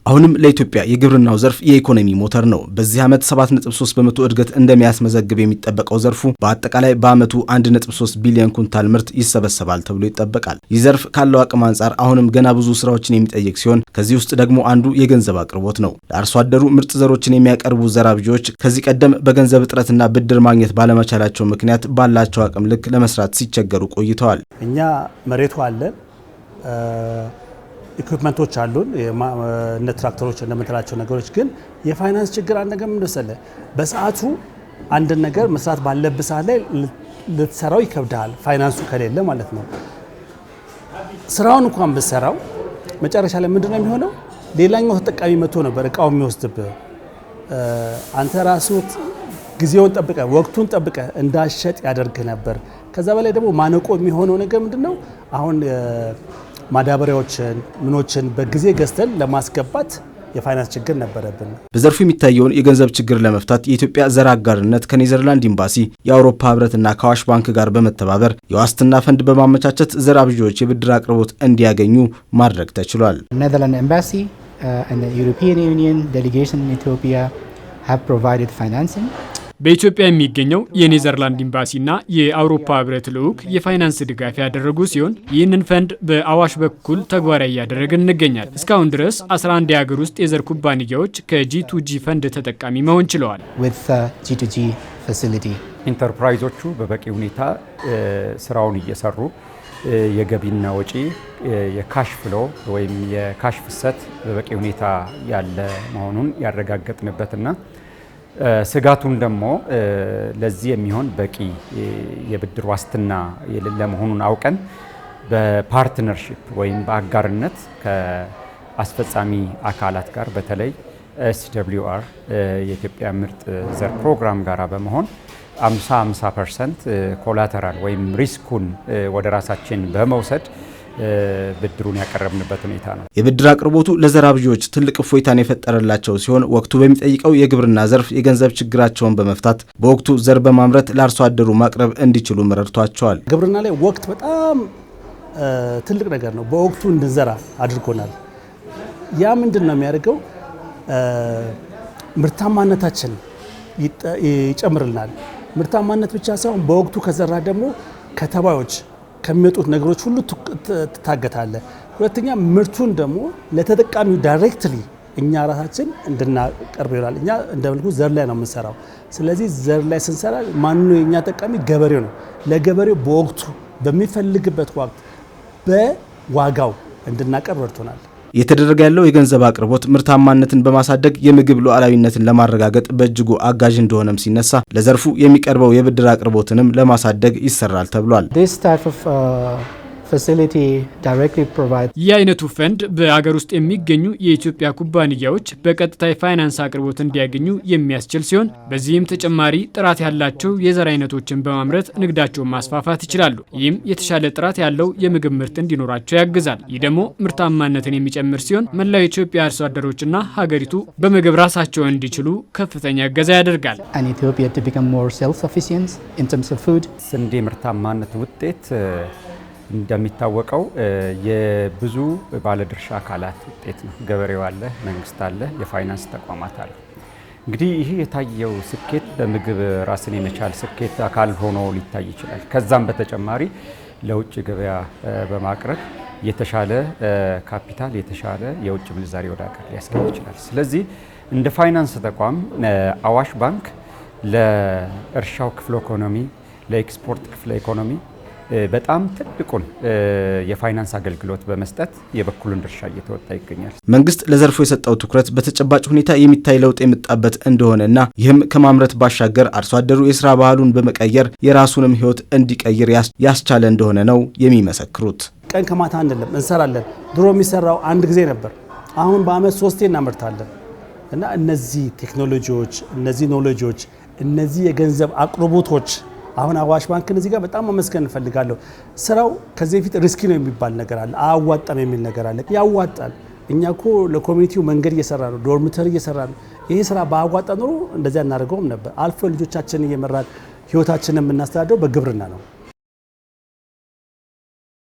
አሁንም ለኢትዮጵያ የግብርናው ዘርፍ የኢኮኖሚ ሞተር ነው። በዚህ ዓመት 7.3% እድገት እንደሚያስመዘግብ የሚጠበቀው ዘርፉ በአጠቃላይ በዓመቱ 1.3 ቢሊዮን ኩንታል ምርት ይሰበሰባል ተብሎ ይጠበቃል። ይህ ዘርፍ ካለው አቅም አንጻር አሁንም ገና ብዙ ስራዎችን የሚጠይቅ ሲሆን ከዚህ ውስጥ ደግሞ አንዱ የገንዘብ አቅርቦት ነው። ለአርሶ አደሩ ምርጥ ዘሮችን የሚያቀርቡ ዘራብጆች ከዚህ ቀደም በገንዘብ እጥረትና ብድር ማግኘት ባለመቻላቸው ምክንያት ባላቸው አቅም ልክ ለመስራት ሲቸገሩ ቆይተዋል። እኛ መሬቱ አለ ኢኩዊፕመንቶች አሉን እነ ትራክተሮች እንደምትላቸው ነገሮች ግን የፋይናንስ ችግር አንድ ነገር ምን መሰለ በሰዓቱ አንድ ነገር መስራት ባለበት ሰዓት ላይ ልትሰራው ይከብዳል ፋይናንሱ ከሌለ ማለት ነው። ስራውን እንኳን ብትሰራው መጨረሻ ላይ ምንድነው የሚሆነው ሌላኛው ተጠቃሚ መጥቶ ነበር እቃው የሚወስድብህ አንተ ራሱ ጊዜውን ጠብቀ ወቅቱን ጠብቀ እንዳሸጥ ያደርግ ነበር። ከዛ በላይ ደግሞ ማነቆ የሚሆነው ነገር ምንድነው አሁን ማዳበሪያዎችን ምኖችን በጊዜ ገዝተን ለማስገባት የፋይናንስ ችግር ነበረብን። በዘርፉ የሚታየውን የገንዘብ ችግር ለመፍታት የኢትዮጵያ ዘር አጋርነት ከኔዘርላንድ ኤምባሲ የአውሮፓ ህብረትና ከአዋሽ ባንክ ጋር በመተባበር የዋስትና ፈንድ በማመቻቸት ዘር አብዢዎች የብድር አቅርቦት እንዲያገኙ ማድረግ ተችሏል። Netherlands Embassy and the European Union delegation in Ethiopia have provided financing. በኢትዮጵያ የሚገኘው የኔዘርላንድ ኤምባሲና የአውሮፓ ህብረት ልዑክ የፋይናንስ ድጋፍ ያደረጉ ሲሆን ይህንን ፈንድ በአዋሽ በኩል ተግባራዊ ያደረግን እንገኛለን። እስካሁን ድረስ 11 የሀገር ውስጥ የዘር ኩባንያዎች ከጂ2ጂ ፈንድ ተጠቃሚ መሆን ችለዋል። with G2G facility ኢንተርፕራይዞቹ በበቂ ሁኔታ ስራውን እየሰሩ የገቢና ወጪ የካሽ ፍሎ ወይም የካሽ ፍሰት በበቂ ሁኔታ ያለ መሆኑን ያረጋገጥንበትና ስጋቱን ደግሞ ለዚህ የሚሆን በቂ የብድር ዋስትና የሌለ መሆኑን አውቀን በፓርትነርሺፕ ወይም በአጋርነት ከአስፈጻሚ አካላት ጋር በተለይ SWR የኢትዮጵያ ምርጥ ዘር ፕሮግራም ጋር በመሆን 50% ኮላተራል ወይም ሪስኩን ወደ ራሳችን በመውሰድ ብድሩን ያቀረብንበት ሁኔታ ነው። የብድር አቅርቦቱ ለዘር አብዢዎች ትልቅ እፎይታን የፈጠረላቸው ሲሆን ወቅቱ በሚጠይቀው የግብርና ዘርፍ የገንዘብ ችግራቸውን በመፍታት በወቅቱ ዘር በማምረት ለአርሶ አደሩ ማቅረብ እንዲችሉ ረድቷቸዋል። ግብርና ላይ ወቅት በጣም ትልቅ ነገር ነው። በወቅቱ እንድንዘራ አድርጎናል። ያ ምንድነው የሚያደርገው ምርታማነታችን ይጨምርልናል። ምርታማነት ብቻ ሳይሆን በወቅቱ ከዘራ ደግሞ ከተባዮች ከሚመጡት ነገሮች ሁሉ ትታገታለ። ሁለተኛ ምርቱን ደግሞ ለተጠቃሚው ዳይሬክትሊ እኛ ራሳችን እንድናቀርብ ይላል። እኛ እንደምልኩ ዘር ላይ ነው የምንሰራው። ስለዚህ ዘር ላይ ስንሰራ ማንኑ የኛ ተጠቃሚ ገበሬው ነው። ለገበሬው በወቅቱ በሚፈልግበት ወቅት በዋጋው እንድናቀርብ ረድቶናል። እየተደረገ ያለው የገንዘብ አቅርቦት ምርታማነትን በማሳደግ የምግብ ሉዓላዊነትን ለማረጋገጥ በእጅጉ አጋዥ እንደሆነም ሲነሳ ለዘርፉ የሚቀርበው የብድር አቅርቦትንም ለማሳደግ ይሰራል ተብሏል። This type of facility directly provides ይህ አይነቱ ፈንድ በአገር ውስጥ የሚገኙ የኢትዮጵያ ኩባንያዎች በቀጥታ የፋይናንስ አቅርቦት እንዲያገኙ የሚያስችል ሲሆን በዚህም ተጨማሪ ጥራት ያላቸው የዘር አይነቶችን በማምረት ንግዳቸውን ማስፋፋት ይችላሉ። ይህም የተሻለ ጥራት ያለው የምግብ ምርት እንዲኖራቸው ያግዛል። ይህ ደግሞ ምርታማነትን የሚጨምር ሲሆን መላው የኢትዮጵያ አርሶ አደሮችና ሀገሪቱ በምግብ ራሳቸውን እንዲችሉ ከፍተኛ እገዛ ያደርጋል። and Ethiopia to become more self-sufficient in terms of food. ስንዴ ምርታማነት ውጤት እንደሚታወቀው የብዙ ባለድርሻ አካላት ውጤት ነው። ገበሬው አለ፣ መንግስት አለ፣ የፋይናንስ ተቋማት አለ። እንግዲህ ይህ የታየው ስኬት በምግብ ራስን የመቻል ስኬት አካል ሆኖ ሊታይ ይችላል። ከዛም በተጨማሪ ለውጭ ገበያ በማቅረብ የተሻለ ካፒታል የተሻለ የውጭ ምንዛሪ ወደ ሀገር ሊያስገኝ ይችላል። ስለዚህ እንደ ፋይናንስ ተቋም አዋሽ ባንክ ለእርሻው ክፍለ ኢኮኖሚ ለኤክስፖርት ክፍለ ኢኮኖሚ በጣም ትልቁን የፋይናንስ አገልግሎት በመስጠት የበኩሉን ድርሻ እየተወጣ ይገኛል። መንግስት ለዘርፉ የሰጠው ትኩረት በተጨባጭ ሁኔታ የሚታይ ለውጥ የመጣበት እንደሆነና ይህም ከማምረት ባሻገር አርሶ አደሩ የስራ ባህሉን በመቀየር የራሱንም ህይወት እንዲቀይር ያስቻለ እንደሆነ ነው የሚመሰክሩት። ቀን ከማታ አንደለም እንሰራለን። ድሮ የሚሰራው አንድ ጊዜ ነበር። አሁን በአመት 3 እናመርታለን። እና እነዚህ ቴክኖሎጂዎች እነዚህ ኖሌጆች እነዚህ የገንዘብ አቅርቦቶች አሁን አዋሽ ባንክን እዚህ ጋር በጣም ማመስገን እንፈልጋለሁ። ስራው ከዚህ በፊት ሪስኪ ነው የሚባል ነገር አለ፣ አያዋጣም የሚል ነገር አለ። ያዋጣል። እኛ እኮ ለኮሚኒቲው መንገድ እየሰራ ነው፣ ዶርሚተሪ እየሰራ ነው። ይሄ ስራ ባያዋጣ ኖሮ እንደዚያ እናደርገውም ነበር። አልፎ ልጆቻችንን እየመራን ህይወታችንን የምናስተዳድረው በግብርና ነው።